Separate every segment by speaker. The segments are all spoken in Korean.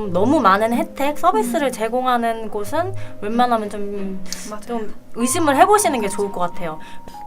Speaker 1: 좀 너무 많은 혜택, 서비스를 제공하는 곳은 웬만하면 좀 의심을 해보시는 게 좋을 것 같아요.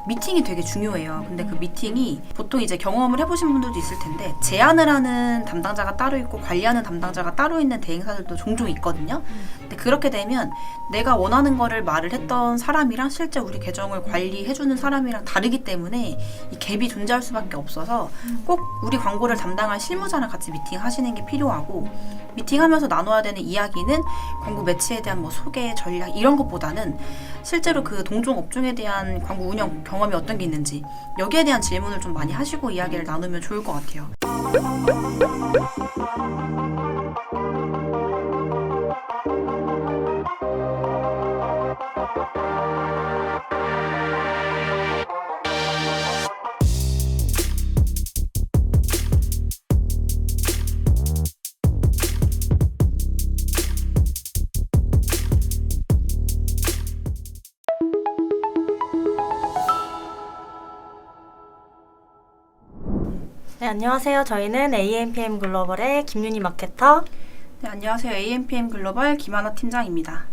Speaker 2: 미팅이 되게 중요해요. 근데 그 미팅이 보통 이제 경험을 해보신 분들도 있을 텐데 제안을 하는 담당자가 따로 있고 관리하는 담당자가 따로 있는 대행사들도 종종 있거든요. 근데 그렇게 되면 내가 원하는 거를 말을 했던 사람이랑 실제 우리 계정을 관리해주는 사람이랑 다르기 때문에 이 갭이 존재할 수밖에 없어서 꼭 우리 광고를 담당할 실무자랑 같이 미팅하시는 게 필요하고, 미팅하면서 나눠야 되는 이야기는 광고 매치에 대한 뭐 소개, 전략 이런 것보다는 실제로 그 동종 업종에 대한 광고 운영 경험이 어떤 게 있는지 여기에 대한 질문을 좀 많이 하시고 이야기를 나누면 좋을 것 같아요.
Speaker 1: 네, 안녕하세요. 저희는 AMPM 글로벌의 김윤희 마케터.
Speaker 2: 네, 안녕하세요. AMPM 글로벌 김하나 팀장입니다.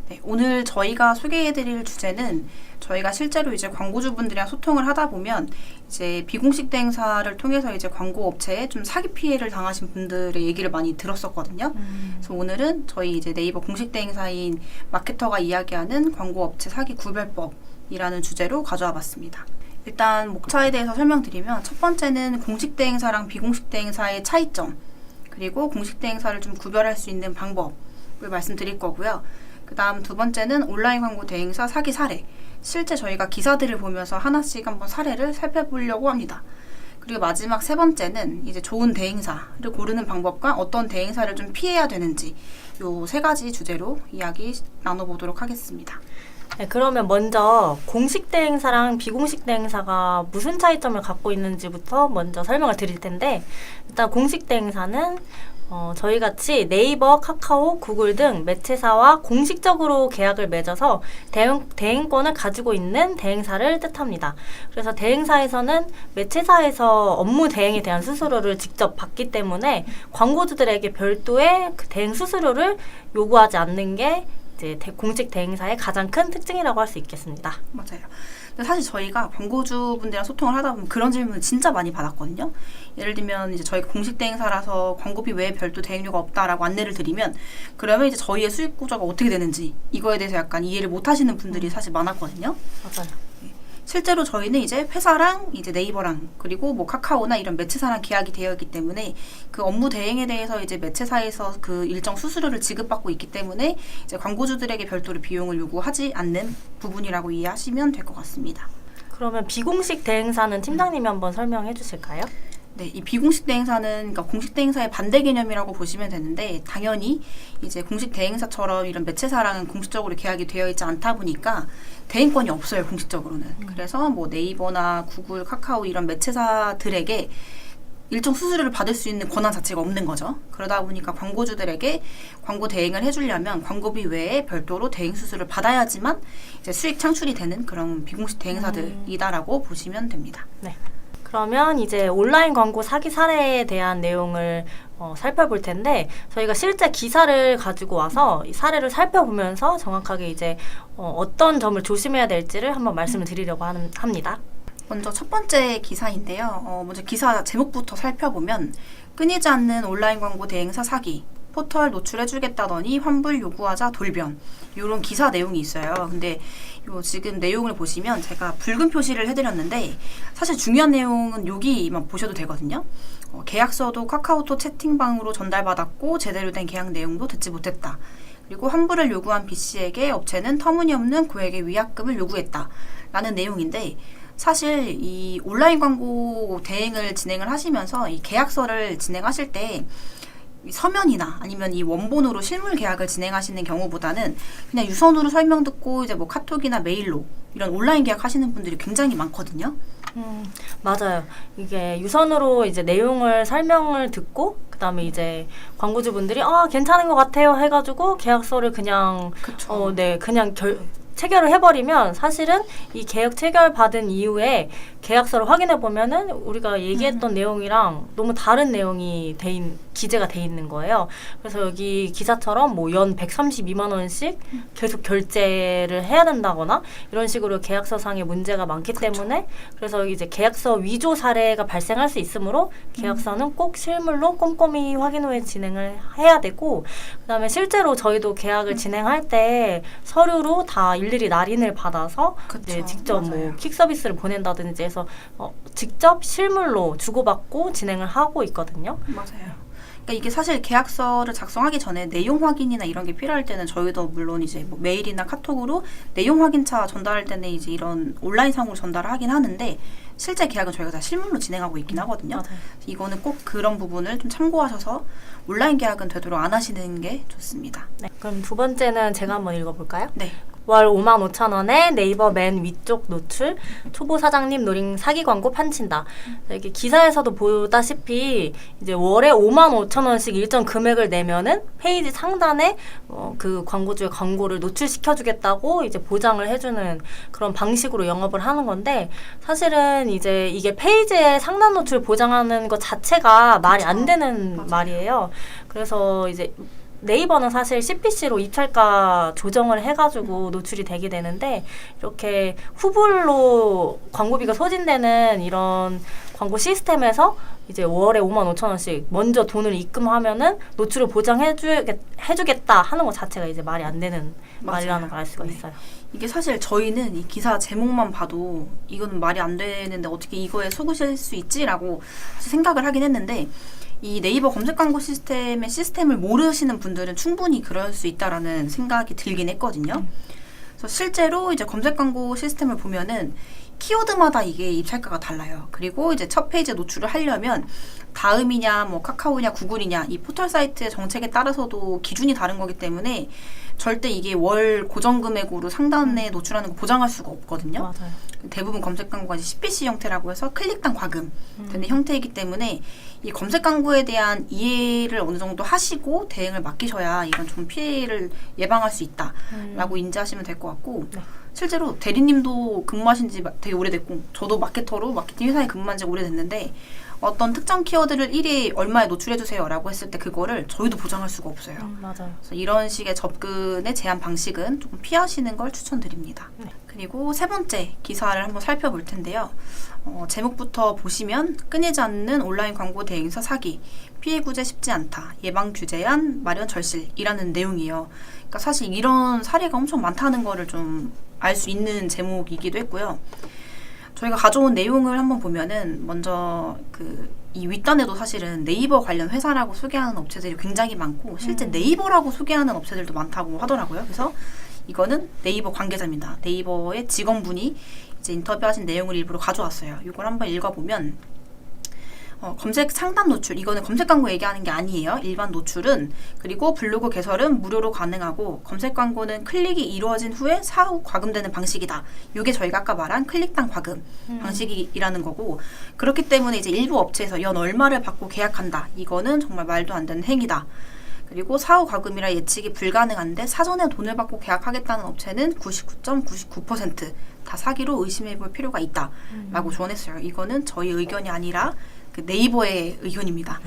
Speaker 2: 네, 오늘 저희가 소개해드릴 주제는 저희가 실제로 이제 광고주분들이랑 소통을 하다 보면 이제 비공식 대행사를 통해서 이제 광고 업체에 좀 사기 피해를 당하신 분들의 얘기를 많이 들었었거든요. 그래서 오늘은 저희 이제 네이버 공식 대행사인 마케터가 이야기하는 광고 업체 사기 구별법이라는 주제로 가져와 봤습니다. 일단 목차에 대해서 설명드리면, 첫 번째는 공식 대행사랑 비공식 대행사의 차이점, 그리고 공식 대행사를 좀 구별할 수 있는 방법을 말씀드릴 거고요. 그 다음 두 번째는 온라인 광고 대행사 사기 사례, 실제 저희가 기사들을 보면서 하나씩 한번 사례를 살펴보려고 합니다. 그리고 마지막 세 번째는 이제 좋은 대행사를 고르는 방법과 어떤 대행사를 좀 피해야 되는지, 요 세 가지 주제로 이야기 나눠보도록 하겠습니다.
Speaker 1: 네, 그러면 먼저 공식 대행사랑 비공식 대행사가 무슨 차이점을 갖고 있는지부터 먼저 설명을 드릴 텐데, 일단 공식 대행사는 저희 같이 네이버, 카카오, 구글 등 매체사와 공식적으로 계약을 맺어서 대행권을 가지고 있는 대행사를 뜻합니다. 그래서 대행사에서는 매체사에서 업무 대행에 대한 수수료를 직접 받기 때문에 광고주들에게 별도의 그 대행 수수료를 요구하지 않는 게 이제 공식 대행사의 가장 큰 특징이라고 할 수 있겠습니다.
Speaker 2: 맞아요. 근데 사실 저희가 광고주분들이랑 소통을 하다 보면 그런 질문을 진짜 많이 받았거든요. 예를 들면 이제 저희가 공식 대행사라서 광고비 외에 별도 대행료가 없다라고 안내를 드리면, 그러면 이제 저희의 수익 구조가 어떻게 되는지 이거에 대해서 약간 이해를 못 하시는 분들이 사실 많았거든요.
Speaker 1: 맞아요.
Speaker 2: 실제로 저희는 이제 회사랑 이제 네이버랑 그리고 뭐 카카오나 이런 매체사랑 계약이 되어 있기 때문에 그 업무 대행에 대해서 이제 매체사에서 그 일정 수수료를 지급받고 있기 때문에 이제 광고주들에게 별도로 비용을 요구하지 않는 부분이라고 이해하시면 될 것 같습니다.
Speaker 1: 그러면 비공식 대행사는 팀장님이 한번 설명해 주실까요?
Speaker 2: 네, 이 비공식 대행사는 그러니까 공식 대행사의 반대 개념이라고 보시면 되는데, 당연히 이제 공식 대행사처럼 이런 매체사랑은 공식적으로 계약이 되어 있지 않다 보니까 대행권이 없어요, 공식적으로는. 그래서 뭐 네이버나 구글, 카카오 이런 매체사들에게 일정 수수료를 받을 수 있는 권한 자체가 없는 거죠. 그러다 보니까 광고주들에게 광고 대행을 해주려면 광고비 외에 별도로 대행 수수료를 받아야지만 이제 수익 창출이 되는 그런 비공식 대행사들이다라고 보시면 됩니다.
Speaker 1: 네. 그러면 이제 온라인 광고 사기 사례에 대한 내용을 살펴볼 텐데, 저희가 실제 기사를 가지고 와서 이 사례를 살펴보면서 정확하게 이제 어떤 점을 조심해야 될지를 한번 말씀을 드리려고 합니다.
Speaker 2: 먼저 첫 번째 기사인데요. 먼저 기사 제목부터 살펴보면, 끊이지 않는 온라인 광고 대행사 사기, 포털 노출해주겠다더니 환불 요구하자 돌변, 이런 기사 내용이 있어요. 근데 요 지금 내용을 보시면 제가 붉은 표시를 해드렸는데, 사실 중요한 내용은 여기만 보셔도 되거든요. 계약서도 카카오톡 채팅방으로 전달받았고 제대로 된 계약 내용도 듣지 못했다. 그리고 환불을 요구한 B씨에게 업체는 터무니없는 고액의 위약금을 요구했다 라는 내용인데, 사실 이 온라인 광고 대행을 진행을 하시면서 이 계약서를 진행하실 때 서면이나 아니면 이 원본으로 실물 계약을 진행하시는 경우보다는 그냥 유선으로 설명 듣고 이제 뭐 카톡이나 메일로 이런 온라인 계약 하시는 분들이 굉장히 많거든요.
Speaker 1: 맞아요. 이게 유선으로 이제 내용을 설명을 듣고 그다음에 이제 광고주분들이 괜찮은 것 같아요 해가지고 계약서를 그냥
Speaker 2: 그쵸.
Speaker 1: 그냥 체결을 해버리면 사실은 이 계약 체결받은 이후에 계약서를 확인해 보면은 우리가 얘기했던 내용이랑 너무 다른 내용이 기재가 돼 있는 거예요. 그래서 여기 기사처럼 뭐 연 132만 원씩 계속 결제를 해야 된다거나 이런 식으로 계약서상의 문제가 많기 때문에 그래서 이제 계약서 위조 사례가 발생할 수 있으므로 계약서는 꼭 실물로 꼼꼼히 확인 후에 진행을 해야 되고 그다음에 실제로 저희도 계약을 진행할 때 서류로 다 일일이 날인을 받아서 이제 직접 뭐 킥 서비스를 보낸다든지 해서 직접 실물로 주고받고 진행을 하고 있거든요.
Speaker 2: 맞아요. 그러니까 이게 사실 계약서를 작성하기 전에 내용 확인이나 이런 게 필요할 때는 저희도 물론 이제 뭐 메일이나 카톡으로 내용 확인차 전달할 때는 이제 이런 온라인 상으로 전달을 하긴 하는데 실제 계약은 저희가 다 실물로 진행하고 있긴 하거든요.
Speaker 1: 맞아요.
Speaker 2: 이거는 꼭 그런 부분을 좀 참고하셔서 온라인 계약은 되도록 안 하시는 게 좋습니다.
Speaker 1: 네, 그럼 두 번째는 제가 한번 읽어볼까요?
Speaker 2: 네.
Speaker 1: 월 55,000원에 네이버 맨 위쪽 노출 초보 사장님 노링 사기 광고 판친다. 이렇게 기사에서도 보다시피 이제 월에 55,000원씩 일정 금액을 내면은 페이지 상단에 그 광고주의 광고를 노출시켜주겠다고 이제 보장을 해주는 그런 방식으로 영업을 하는 건데 사실은 이제 이게 페이지에 상단 노출 보장하는 것 자체가 말이 안 되는
Speaker 2: 맞아요.
Speaker 1: 말이에요. 그래서 이제 네이버는 사실 CPC로 입찰가 조정을 해가지고 노출이 되게 되는데 이렇게 후불로 광고비가 소진되는 이런 광고 시스템에서 이제 월에 55,000원씩 먼저 돈을 입금하면은 노출을 보장해주겠다 하는 것 자체가 이제 말이 안 되는 말이라는 걸 알 수가 있어요.
Speaker 2: 이게 사실 저희는 이 기사 제목만 봐도 이거는 말이 안 되는데 어떻게 이거에 속으실 수 있지라고 생각을 하긴 했는데 이 네이버 검색 광고 시스템을 모르시는 분들은 충분히 그럴 수 있다라는 생각이 들긴 했거든요. 그래서 실제로 이제 검색 광고 시스템을 보면은 키워드마다 이게 입찰가가 달라요. 그리고 이제 첫 페이지에 노출을 하려면 다음이냐, 뭐 카카오냐, 구글이냐 이 포털 사이트의 정책에 따라서도 기준이 다른 거기 때문에 절대 이게 월 고정 금액으로 상단에 노출하는 거 보장할 수가 없거든요.
Speaker 1: 맞아요.
Speaker 2: 대부분 검색 광고가 이제 CPC 형태라고 해서 클릭당 과금 되는 형태이기 때문에 이 검색 광고에 대한 이해를 어느 정도 하시고 대응을 맡기셔야 이런 좀 피해를 예방할 수 있다라고 인지하시면 될 것 같고
Speaker 1: 네.
Speaker 2: 실제로 대리님도 근무하신 지 되게 오래됐고 저도 마케터로 마케팅 회사에 근무한 지 오래됐는데 어떤 특정 키워드를 1위 얼마에 노출해주세요 라고 했을 때 그거를 저희도 보장할 수가 없어요.
Speaker 1: 맞아요.
Speaker 2: 그래서 이런 식의 접근의 제한 방식은 조금 피하시는 걸 추천드립니다.
Speaker 1: 네.
Speaker 2: 그리고 세 번째 기사를 한번 살펴볼 텐데요. 제목부터 보시면 끊이지 않는 온라인 광고 대행사 사기, 피해 구제 쉽지 않다, 예방 규제안 마련 절실이라는 내용이에요. 그러니까 사실 이런 사례가 엄청 많다는 거를 좀 알 수 있는 제목이기도 했고요. 저희가 가져온 내용을 한번 보면은 먼저 이 윗단에도 사실은 네이버 관련 회사라고 소개하는 업체들이 굉장히 많고 실제 네이버라고 소개하는 업체들도 많다고 하더라고요. 그래서 이거는 네이버 관계자입니다. 네이버의 직원분이 이제 인터뷰하신 내용을 일부러 가져왔어요. 이걸 한번 읽어보면 검색 상단 노출, 이거는 검색 광고 얘기하는 게 아니에요. 일반 노출은 그리고 블로그 개설은 무료로 가능하고 검색 광고는 클릭이 이루어진 후에 사후 과금되는 방식이다. 이게 저희가 아까 말한 클릭당 과금 방식이라는 거고 그렇기 때문에 이제 일부 업체에서 연 얼마를 받고 계약한다. 이거는 정말 말도 안 되는 행위다. 그리고 사후 과금이라 예측이 불가능한데 사전에 돈을 받고 계약하겠다는 업체는 99.99% 다 사기로 의심해 볼 필요가 있다라고 조언했어요. 이거는 저희 의견이 아니라 그 네이버의 의견입니다.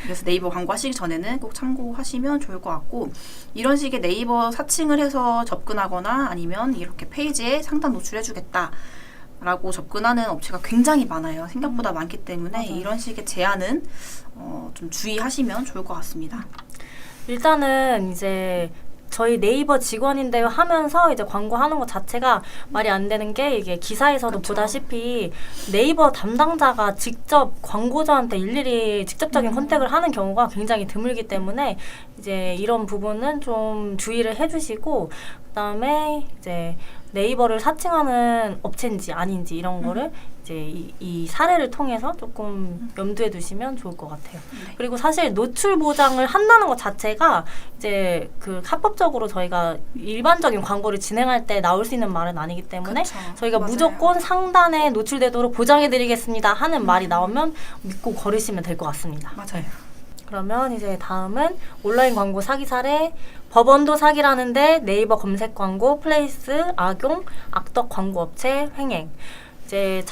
Speaker 2: 그래서 네이버 광고하시기 전에는 꼭 참고하시면 좋을 것 같고 이런 식의 네이버 사칭을 해서 접근하거나 아니면 이렇게 페이지에 상단 노출해주겠다 라고 접근하는 업체가 굉장히 많아요. 생각보다 많기 때문에
Speaker 1: 맞아요.
Speaker 2: 이런 식의 제한은 좀 주의하시면 좋을 것 같습니다.
Speaker 1: 일단은 이제 저희 네이버 직원인데요 하면서 이제 광고하는 것 자체가 말이 안 되는 게 이게 기사에서도
Speaker 2: 그쵸.
Speaker 1: 보다시피 네이버 담당자가 직접 광고주한테 일일이 직접적인 컨택을 하는 경우가 굉장히 드물기 때문에 이제 이런 부분은 좀 주의를 해주시고 그다음에 이제 네이버를 사칭하는 업체인지 아닌지 이런 거를 이제 이 사례를 통해서 조금 염두에 두시면 좋을 것 같아요.
Speaker 2: 네.
Speaker 1: 그리고 사실 노출 보장을 한다는 것 자체가 이제 그 합법적으로 저희가 일반적인 광고를 진행할 때 나올 수 있는 말은 아니기 때문에
Speaker 2: 그쵸.
Speaker 1: 저희가
Speaker 2: 맞아요.
Speaker 1: 무조건 상단에 노출되도록 보장해드리겠습니다 하는 말이 나오면 믿고 걸으시면 될 것 같습니다.
Speaker 2: 맞아요.
Speaker 1: 그러면 이제 다음은 온라인 광고 사기 사례. 법원도 사기라는데 네이버 검색 광고, 플레이스, 악용, 악덕 광고 업체 횡행. 이제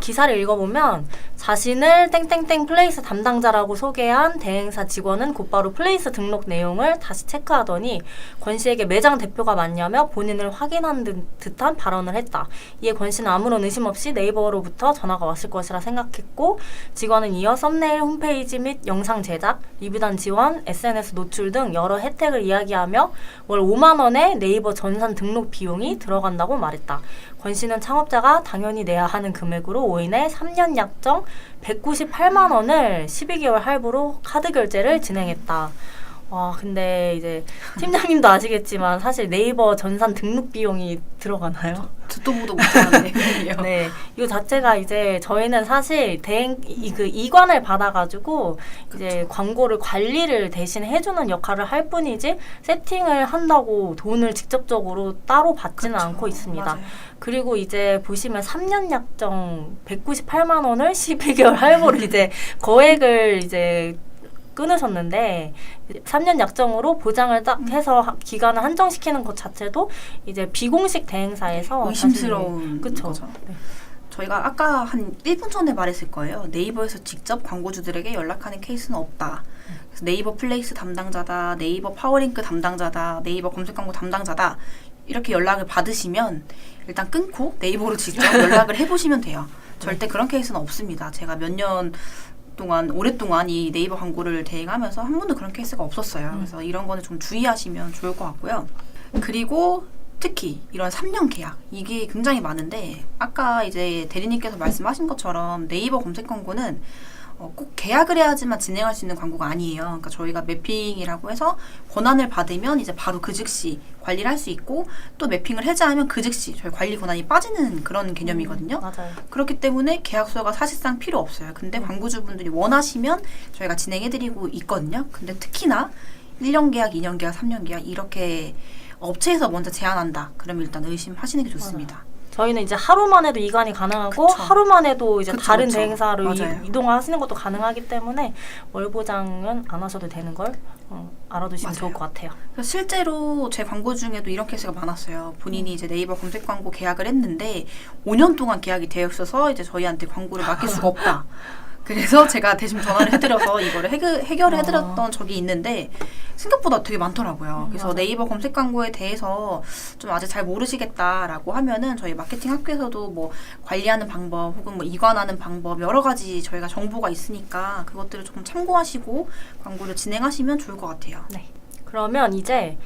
Speaker 1: 기사를 읽어보면 자신을 땡땡땡 플레이스 담당자라고 소개한 대행사 직원은 곧바로 플레이스 등록 내용을 다시 체크하더니 권 씨에게 매장 대표가 맞냐며 본인을 확인한 듯한 발언을 했다. 이에 권 씨는 아무런 의심 없이 네이버로부터 전화가 왔을 것이라 생각했고 직원은 이어 썸네일, 홈페이지 및 영상 제작, 리뷰단 지원, SNS 노출 등 여러 혜택을 이야기하며 월 5만 원의 네이버 전산 등록 비용이 들어간다고 말했다. 권 씨는 창업자가 당연히 내야 하는 금액으로 5인의 3년 약정 198만 원을 12개월 할부로 카드 결제를 진행했다. 와, 근데 이제 팀장님도 아시겠지만 사실 네이버 전산 등록 비용이 들어가나요?
Speaker 2: 듣도 보도 못하는 내용이에요.
Speaker 1: 네, 이거 자체가 이제 저희는 사실 이관을 받아가지고 이제 광고를 관리를 대신 해주는 역할을 할 뿐이지 세팅을 한다고 돈을 직접적으로 따로 받지는 않고 있습니다.
Speaker 2: 맞아요.
Speaker 1: 그리고 이제 보시면 3년 약정 198만 원을 12개월 할부로 이제 거액을 이제 끊으셨는데 3년 약정으로 보장을 딱 해서 기간을 한정시키는 것 자체도 이제 비공식 대행사에서
Speaker 2: 의심스러운
Speaker 1: 그쵸.
Speaker 2: 거죠.
Speaker 1: 네.
Speaker 2: 저희가 아까 한 1분 전에 말했을 거예요. 네이버에서 직접 광고주들에게 연락하는 케이스는 없다. 그래서 네이버 플레이스 담당자다, 네이버 파워링크 담당자다, 네이버 검색 광고 담당자다 이렇게 연락을 받으시면 일단 끊고 네이버로 직접 연락을 해보시면 돼요. 절대 그런 케이스는 없습니다. 제가 몇 년 동안 오랫동안 이 네이버 광고를 대행하면서 한 번도 그런 케이스가 없었어요. 그래서 이런 거는 좀 주의하시면 좋을 것 같고요. 그리고 특히 이런 3년 계약 이게 굉장히 많은데 아까 이제 대리님께서 말씀하신 것처럼 네이버 검색 광고는 꼭 계약을 해야지만 진행할 수 있는 광고가 아니에요. 그러니까 저희가 매핑이라고 해서 권한을 받으면 이제 바로 그 즉시 관리를 할 수 있고 또 매핑을 해제하면 그 즉시 저희 관리 권한이 빠지는 그런 개념이거든요.
Speaker 1: 맞아요.
Speaker 2: 그렇기 때문에 계약서가 사실상 필요 없어요. 근데 광고주분들이 원하시면 저희가 진행해드리고 있거든요. 근데 특히나 1년 계약, 2년 계약, 3년 계약 이렇게 업체에서 먼저 제안한다. 그러면 일단 의심하시는 게 좋습니다.
Speaker 1: 저희는 이제 하루만 해도 이관이 가능하고
Speaker 2: 그쵸.
Speaker 1: 하루만 해도 이제
Speaker 2: 그쵸,
Speaker 1: 다른
Speaker 2: 그쵸.
Speaker 1: 대행사로
Speaker 2: 맞아요.
Speaker 1: 이동하시는 것도 가능하기 때문에 월 보장은 안 하셔도 되는 걸 알아두시면
Speaker 2: 맞아요.
Speaker 1: 좋을 것 같아요.
Speaker 2: 그래서 실제로 제 광고 중에도 이런 케이스가 많았어요. 본인이 이제 네이버 검색 광고 계약을 했는데 5년 동안 계약이 되어 있어서 이제 저희한테 광고를 맡길 수가 없다. 그래서 제가 대신 전화를 해드려서 이거를 해결해드렸던 적이 있는데 생각보다 되게 많더라고요. 그래서
Speaker 1: 맞아요.
Speaker 2: 네이버 검색 광고에 대해서 좀 아직 잘 모르시겠다라고 하면은 저희 마케팅 학교에서도 뭐 관리하는 방법 혹은 뭐 이관하는 방법 여러 가지 저희가 정보가 있으니까 그것들을 조금 참고하시고 광고를 진행하시면 좋을 것 같아요.
Speaker 1: 네. 그러면 이제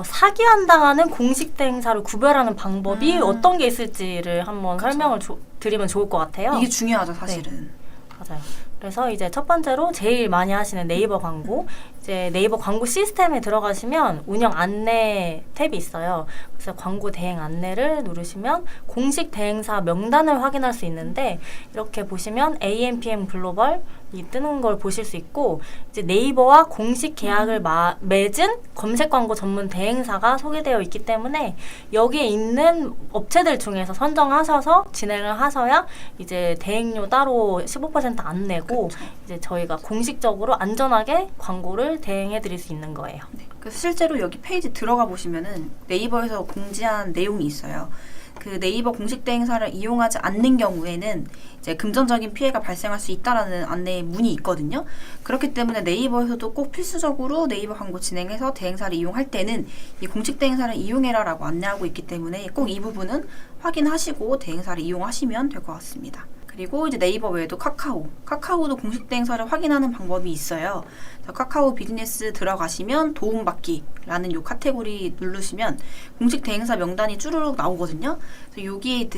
Speaker 1: 사기한당하는 공식 대행사를 구별하는 방법이 어떤 게 있을지를 한번
Speaker 2: 그쵸.
Speaker 1: 설명을 드리면 좋을 것 같아요.
Speaker 2: 이게 중요하죠, 사실은.
Speaker 1: 맞아요. 그래서 이제 첫 번째로 제일 많이 하시는 네이버 광고. 이제 네이버 광고 시스템에 들어가시면 운영 안내 탭이 있어요. 그래서 광고 대행 안내를 누르시면 공식 대행사 명단을 확인할 수 있는데 이렇게 보시면 AMPM 글로벌 이 뜨는 걸 보실 수 있고 이제 네이버와 공식 계약을 맺은 검색 광고 전문 대행사가 소개되어 있기 때문에 여기에 있는 업체들 중에서 선정하셔서 진행을 하셔야 이제 대행료 따로 15% 안 내고
Speaker 2: 그쵸.
Speaker 1: 이제 저희가 공식적으로 안전하게 광고를 대행해 드릴 수 있는 거예요.
Speaker 2: 네. 그래서 실제로 여기 페이지 들어가 보시면은 네이버에서 공지한 내용이 있어요. 그 네이버 공식 대행사를 이용하지 않는 경우에는 이제 금전적인 피해가 발생할 수 있다라는 안내 문이 있거든요. 그렇기 때문에 네이버에서도 꼭 필수적으로 네이버 광고 진행해서 대행사를 이용할 때는 이 공식 대행사를 이용해라라고 안내하고 있기 때문에 꼭 이 부분은 확인하시고 대행사를 이용하시면 될 것 같습니다. 그리고 이제 네이버 외에도 카카오도 공식 대행사를 확인하는 방법이 있어요. 카카오 비즈니스 들어가시면 도움받기라는 요 카테고리 누르시면 공식 대행사 명단이 쭈루룩 나오거든요. 그래서 여기에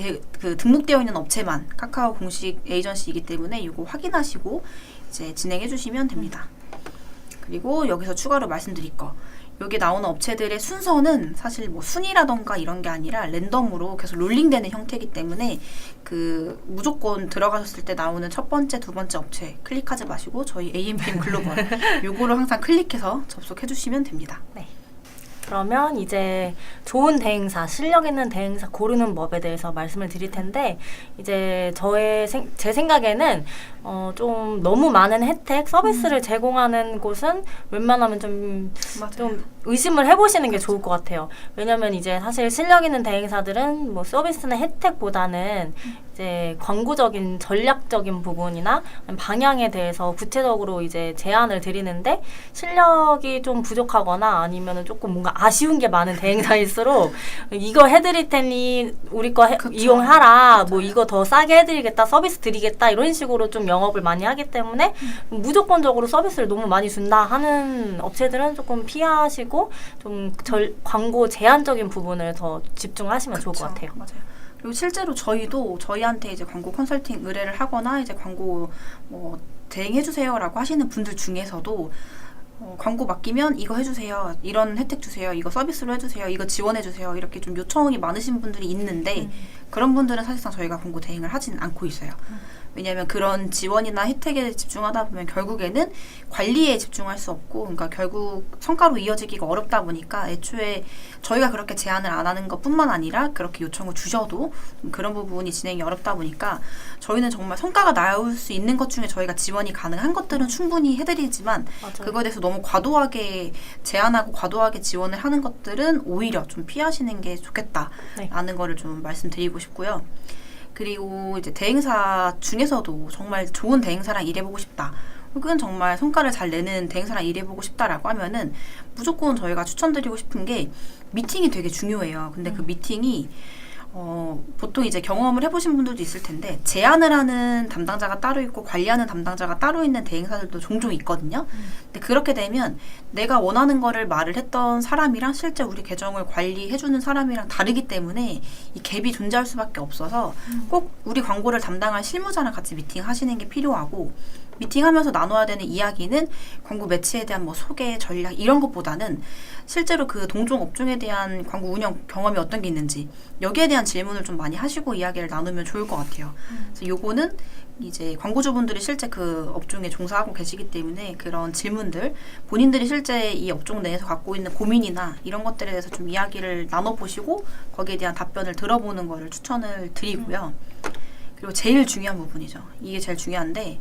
Speaker 2: 등록되어 있는 업체만 카카오 공식 에이전시이기 때문에 이거 확인하시고 이제 진행해 주시면 됩니다. 그리고 여기서 추가로 말씀드릴 거. 여기 나오는 업체들의 순서는 사실 뭐 순위라던가 이런 게 아니라 랜덤으로 계속 롤링되는 형태이기 때문에 그 무조건 들어가셨을 때 나오는 첫 번째, 두 번째 업체 클릭하지 마시고 저희 AMPM 글로벌 요거를 항상 클릭해서 접속해 주시면 됩니다.
Speaker 1: 네. 그러면 이제 좋은 대행사, 실력 있는 대행사 고르는 법에 대해서 말씀을 드릴 텐데 이제 제 생각에는 좀 너무 많은 혜택, 서비스를 제공하는 곳은 웬만하면 좀 의심을 해보시는 게 좋을 것 같아요. 왜냐면 이제 사실 실력 있는 대행사들은 뭐 서비스나 혜택보다는 이제 광고적인 전략적인 부분이나 방향에 대해서 구체적으로 이제 제안을 드리는데 실력이 좀 부족하거나 아니면은 조금 뭔가 아쉬운 게 많은 대행사일수록 이거 해드릴 테니 우리 거 이용하라, 뭐 이거 더 싸게 해드리겠다, 서비스 드리겠다 이런 식으로 좀 영업을 많이 하기 때문에 무조건적으로 서비스를 너무 많이 준다 하는 업체들은 조금 피하시고 좀 광고 제한적인 부분을 더 집중하시면 좋을 것 같아요.
Speaker 2: 맞아요. 그리고 실제로 저희한테 이제 광고 컨설팅 의뢰를 하거나 이제 광고 뭐 대행해주세요라고 하시는 분들 중에서도 광고 맡기면 이거 해주세요, 이런 혜택 주세요, 이거 서비스로 해주세요, 이거 지원해주세요 이렇게 좀 요청이 많으신 분들이 있는데 그런 분들은 사실상 저희가 광고 대행을 하지는 않고 있어요. 왜냐하면 그런 지원이나 혜택에 집중하다 보면 결국에는 관리에 집중할 수 없고, 그러니까 결국 성과로 이어지기가 어렵다 보니까 애초에 저희가 그렇게 제안을 안 하는 것뿐만 아니라 그렇게 요청을 주셔도 그런 부분이 진행이 어렵다 보니까 저희는 정말 성과가 나올 수 있는 것 중에 저희가 지원이 가능한 것들은 충분히 해드리지만 맞아요. 그거에 대해서 너무 과도하게 제안하고 과도하게 지원을 하는 것들은 오히려 좀 피하시는 게 좋겠다라는 거를 좀 말씀드리고 싶고요. 그리고 이제 대행사 중에서도 정말 좋은 대행사랑 일해보고 싶다, 혹은 정말 성과를 잘 내는 대행사랑 일해보고 싶다라고 하면은 무조건 저희가 추천드리고 싶은 게 미팅이 되게 중요해요. 근데 그 미팅이 보통 이제 경험을 해보신 분들도 있을 텐데 제안을 하는 담당자가 따로 있고 관리하는 담당자가 따로 있는 대행사들도 종종 있거든요. 근데 그렇게 되면 내가 원하는 거를 말을 했던 사람이랑 실제 우리 계정을 관리해주는 사람이랑 다르기 때문에 이 갭이 존재할 수밖에 없어서 꼭 우리 광고를 담당할 실무자랑 같이 미팅하시는 게 필요하고, 미팅하면서 나눠야 되는 이야기는 광고 매체에 대한 뭐 소개, 전략 이런 것보다는 실제로 그 동종 업종에 대한 광고 운영 경험이 어떤 게 있는지 여기에 대한 질문을 좀 많이 하시고 이야기를 나누면 좋을 것 같아요. 그래서 요거는 이제 광고주분들이 실제 그 업종에 종사하고 계시기 때문에 그런 질문들, 본인들이 실제 이 업종 내에서 갖고 있는 고민이나 이런 것들에 대해서 좀 이야기를 나눠보시고 거기에 대한 답변을 들어보는 거를 추천을 드리고요. 그리고 제일 중요한 부분이죠. 이게 제일 중요한데,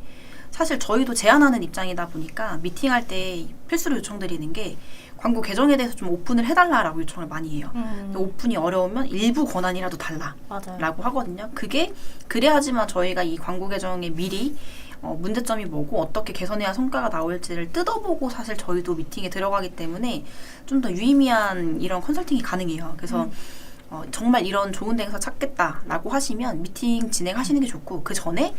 Speaker 2: 사실 저희도 제안하는 입장이다 보니까 미팅할 때 필수로 요청드리는 게 광고 계정에 대해서 좀 오픈을 해달라라고 요청을 많이 해요. 오픈이 어려우면 일부 권한이라도 달라라고 하거든요. 그래야지만 저희가 이 광고 계정에 미리 문제점이 뭐고 어떻게 개선해야 성과가 나올지를 뜯어보고 사실 저희도 미팅에 들어가기 때문에 좀 더 유의미한 이런 컨설팅이 가능해요. 그래서 정말 이런 좋은 대행사 찾겠다라고 하시면 미팅 진행하시는 게 좋고, 그 전에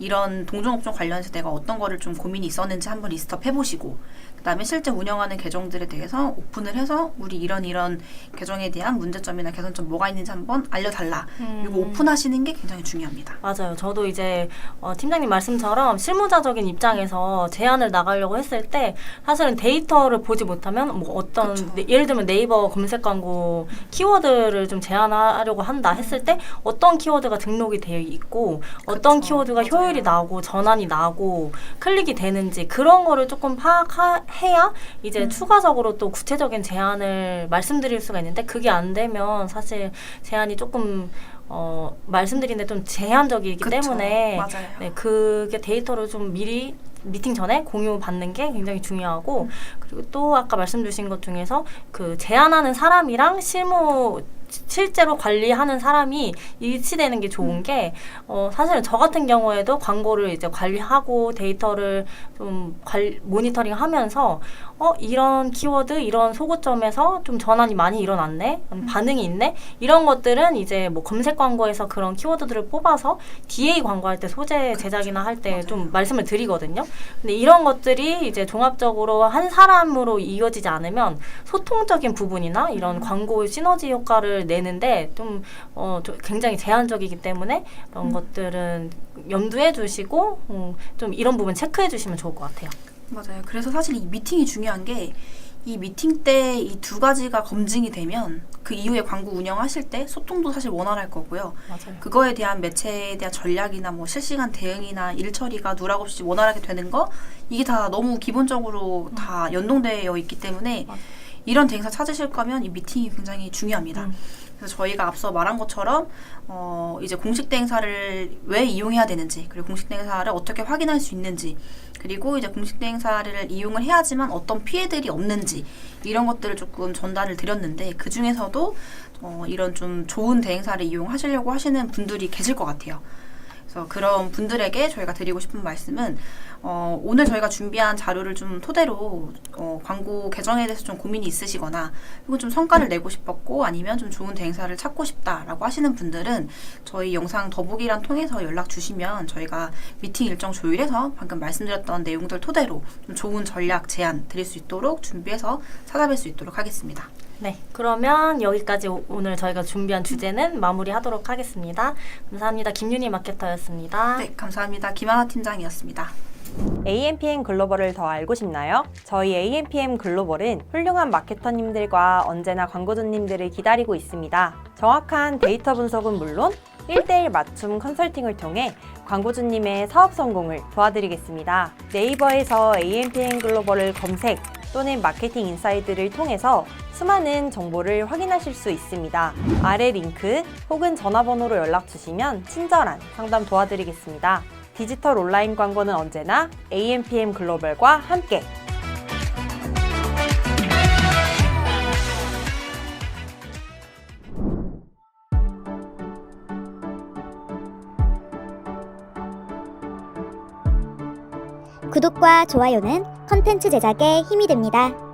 Speaker 2: 이런 동종업종 관련해서 내가 어떤 거를 좀 고민이 있었는지 한번 리스트업 해보시고, 그 다음에 실제 운영하는 계정들에 대해서 오픈을 해서 우리 이런 계정에 대한 문제점이나 개선점 뭐가 있는지 한번 알려달라. 이거 오픈하시는 게 굉장히 중요합니다.
Speaker 1: 맞아요. 저도 이제 팀장님 말씀처럼 실무자적인 입장에서 제안을 나가려고 했을 때 사실은 데이터를 보지 못하면 뭐 어떤 예를 들면 네이버 검색 광고 키워드를 좀 제안하려고 한다 했을 때 어떤 키워드가 등록이 되어 있고 어떤 키워드가 효율이 나오고 전환이 나고 클릭이 되는지 그런 거를 조금 파악해야 이제 추가적으로 또 구체적인 제안을 말씀드릴 수가 있는데, 그게 안 되면 사실 제안이 조금 말씀드리는데 좀 제한적이기 때문에
Speaker 2: 맞아요.
Speaker 1: 네, 그게 데이터를 좀 미리 미팅 전에 공유받는 게 굉장히 중요하고, 그리고 또 아까 말씀 주신 것 중에서 그 제안하는 사람이랑 실제로 관리하는 사람이 일치되는 게 좋은 게 사실은 저 같은 경우에도 광고를 이제 관리하고 데이터를 좀 모니터링 하면서 이런 키워드, 이런 소구점에서 좀 전환이 많이 일어났네, 반응이 있네, 이런 것들은 이제 뭐 검색 광고에서 그런 키워드들을 뽑아서 DA 광고할 때 소재 제작이나 할 때 좀 말씀을 드리거든요. 근데 이런 것들이 이제 종합적으로 한 사람으로 이어지지 않으면 소통적인 부분이나 이런 광고 시너지 효과를 내는데 좀 굉장히 제한적이기 때문에 이런 것들은 염두해 주시고 좀 이런 부분 체크해 주시면 좋을 것 같아요.
Speaker 2: 맞아요. 그래서 사실 이 미팅이 중요한 게, 이 미팅 때 이 두 가지가 검증이 되면 그 이후에 광고 운영하실 때 소통도 사실 원활할 거고요.
Speaker 1: 맞아요.
Speaker 2: 그거에 대한 매체에 대한 전략이나 뭐 실시간 대응이나 일 처리가 누락 없이 원활하게 되는 거, 이게 다 너무 기본적으로 다 연동되어 있기 때문에 이런 대행사 찾으실 거면 이 미팅이 굉장히 중요합니다. 그래서 저희가 앞서 말한 것처럼 이제 공식 대행사를 왜 이용해야 되는지, 그리고 공식 대행사를 어떻게 확인할 수 있는지, 그리고 이제 공식 대행사를 이용을 해야지만 어떤 피해들이 없는지, 이런 것들을 조금 전달을 드렸는데, 그 중에서도 이런 좀 좋은 대행사를 이용하시려고 하시는 분들이 계실 것 같아요. 그래서 그런 분들에게 저희가 드리고 싶은 말씀은 오늘 저희가 준비한 자료를 좀 토대로 광고 개정에 대해서 좀 고민이 있으시거나, 그리고 좀 성과를 내고 싶었고 아니면 좀 좋은 대행사를 찾고 싶다라고 하시는 분들은 저희 영상 더보기란 통해서 연락 주시면 저희가 미팅 일정 조율해서 방금 말씀드렸던 내용들 토대로 좀 좋은 전략 제안 드릴 수 있도록 준비해서 찾아뵐 수 있도록 하겠습니다.
Speaker 1: 네, 그러면 여기까지 오늘 저희가 준비한 주제는 마무리하도록 하겠습니다. 감사합니다. 김윤희 마케터였습니다.
Speaker 2: 네, 감사합니다. 김하나 팀장이었습니다.
Speaker 3: AMPM 글로벌을 더 알고 싶나요? 저희 AMPM 글로벌은 훌륭한 마케터님들과 언제나 광고주님들을 기다리고 있습니다. 정확한 데이터 분석은 물론 1:1 맞춤 컨설팅을 통해 광고주님의 사업 성공을 도와드리겠습니다. 네이버에서 AMPM 글로벌을 검색 또는 마케팅 인사이드를 통해서 수많은 정보를 확인하실 수 있습니다. 아래 링크 혹은 전화번호로 연락 주시면 친절한 상담 도와드리겠습니다. 디지털 온라인 광고는 언제나 AMPM 글로벌과 함께.
Speaker 4: 구독과 좋아요는 컨텐츠 제작에 힘이 됩니다.